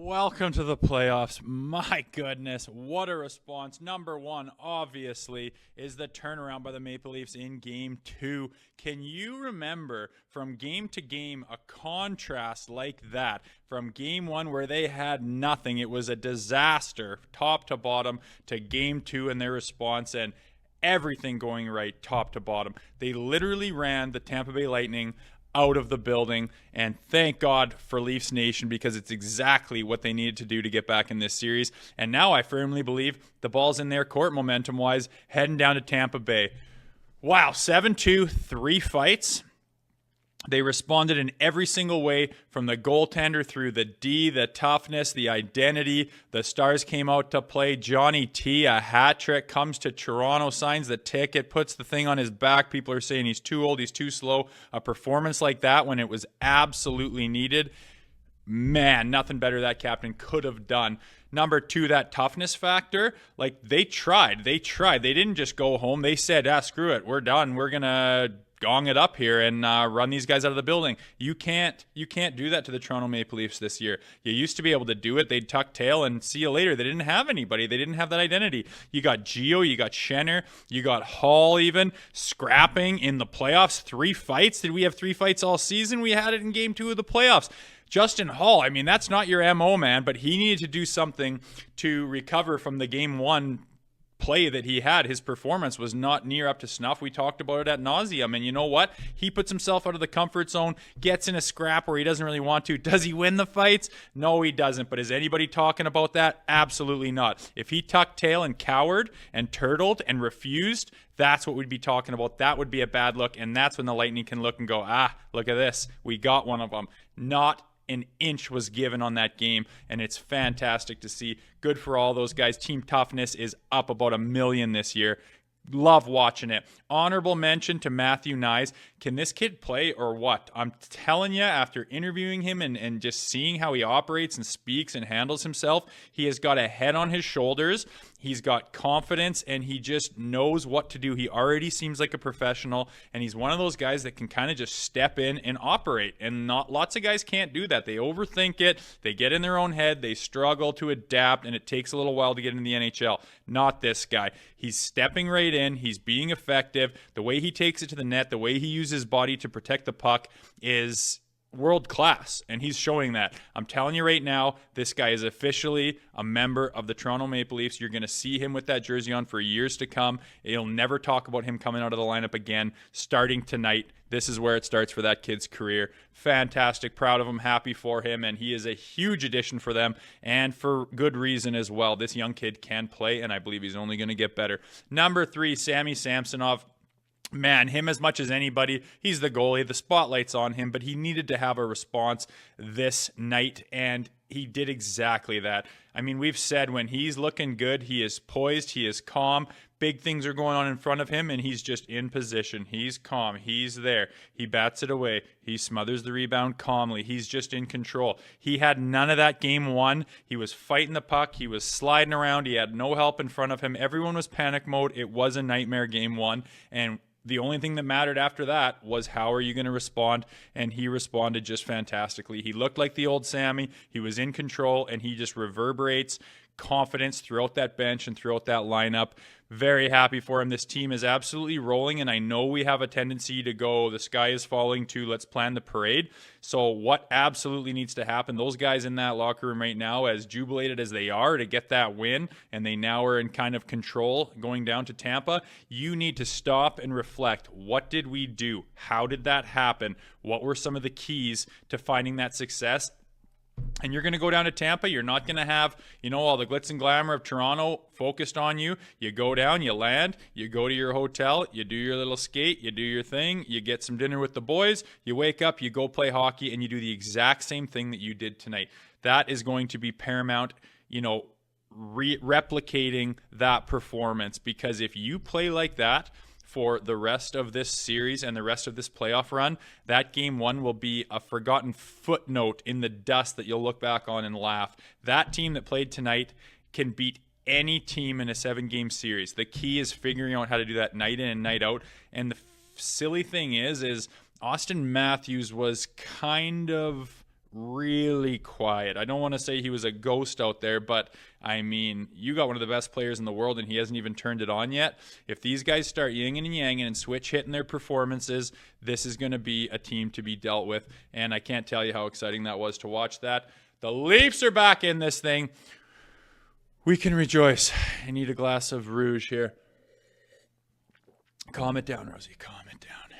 Welcome to the playoffs. My goodness, what a response. Number one, obviously, is the turnaround by the Maple Leafs in Game 2. Can you remember from game to game a contrast like that? From Game 1 where they had nothing, it was a disaster top to bottom, to Game 2 and their response and everything going right top to bottom. They literally ran the Tampa Bay Lightning out of the building, and thank God for Leafs Nation, because it's exactly what they needed to do to get back in this series. And now I firmly believe the ball's in their court momentum-wise, heading down to Tampa Bay. Wow, 7-2, 3 fights. They responded in every single way, from the goaltender through the D, the toughness, the identity. The Stars came out to play. Johnny T, a hat trick, comes to Toronto, signs the ticket, puts the thing on his back. People are saying he's too old, he's too slow. A performance like that when it was absolutely needed. Man, nothing better that captain could have done. Number two, that toughness factor. Like, they tried. They didn't just go home. They said, screw it. We're done. We're going to gong it up here and run these guys out of the building. You can't do that to the Toronto Maple Leafs this year. You used to be able to do it. They'd tuck tail and see you later. They didn't have anybody. They didn't have that identity. You got Gio, you got Schenner, you got Hall even scrapping in the playoffs. 3 fights. Did we have 3 fights all season? We had it in Game 2 of the playoffs. Justin Hall, I mean, that's not your MO, man, but he needed to do something to recover from the Game 1 play that he had. His performance was not near up to snuff. We talked about it ad nauseum, and you know what? He puts himself out of the comfort zone, gets in a scrap where he doesn't really want to. Does he win the fights? No, he doesn't. But is anybody talking about that? Absolutely not. If he tucked tail and cowered and turtled and refused, that's what we'd be talking about. That would be a bad look, and that's when the Lightning can look and go, look at this. We got one of them. Not an inch was given on that game, and it's fantastic to see. Good for all those guys. Team toughness is up about 1 million this year. Love watching it. Honorable mention to Matthew Knies. Can this kid play or what? I'm telling you, after interviewing him and just seeing how he operates and speaks and handles himself, he has got a head on his shoulders. He's got confidence, and he just knows what to do. He already seems like a professional, and he's one of those guys that can kind of just step in and operate. And not lots of guys can't do that. They overthink it. They get in their own head. They struggle to adapt, and it takes a little while to get into the NHL. Not this guy. He's stepping right in. He's being effective. The way he takes it to the net, the way he uses his body to protect the puck is world class, and he's showing that. I'm telling you right now, this guy is officially a member of the Toronto Maple Leafs. You're going to see him with that jersey on for years to come. You'll never talk about him coming out of the lineup again. Starting tonight, this is where it starts for that kid's career. Fantastic, proud of him, happy for him, and he is a huge addition for them, and for good reason as well. This young kid can play, and I believe he's only going to get better. Number 3, Ilya Samsonov. Man, him as much as anybody, he's the goalie. The spotlight's on him, but he needed to have a response this night, and he did exactly that. I mean, we've said when he's looking good, he is poised, he is calm. Big things are going on in front of him, and he's just in position. He's calm. He's there. He bats it away. He smothers the rebound calmly. He's just in control. He had none of that Game 1. He was fighting the puck. He was sliding around. He had no help in front of him. Everyone was panic mode. It was a nightmare Game 1, and the only thing that mattered after that was how are you going to respond, and he responded just fantastically. He looked like the old Sammy. He was in control, and he just reverberates confidence throughout that bench and throughout that lineup. Very happy for him. This team is absolutely rolling, and I know we have a tendency to go, the sky is falling, to let's plan the parade. So what absolutely needs to happen, those guys in that locker room right now, as jubilated as they are to get that win, and they now are in kind of control going down to Tampa, you need to stop and reflect. What did we do? How did that happen? What were some of the keys to finding that success? And you're going to go down to Tampa. You're not going to have, all the glitz and glamour of Toronto focused on you. You go down, you land, you go to your hotel, you do your little skate, you do your thing, you get some dinner with the boys, you wake up, you go play hockey, and you do the exact same thing that you did tonight. That is going to be paramount, replicating that performance, because if you play like that for the rest of this series and the rest of this playoff run, that Game 1 will be a forgotten footnote in the dust that you'll look back on and laugh. That team that played tonight can beat any team in a 7-game series. The key is figuring out how to do that night in and night out. And the silly thing is Austin Matthews was kind of really quiet. I don't want to say he was a ghost out there, but I mean, you got one of the best players in the world and he hasn't even turned it on yet. If these guys start yin and yang and switch hitting their performances, this is going to be a team to be dealt with. And I can't tell you how exciting that was to watch that. The Leafs are back in this thing. We can rejoice. I need a glass of rouge here. Calm it down, Rosie. Calm it down.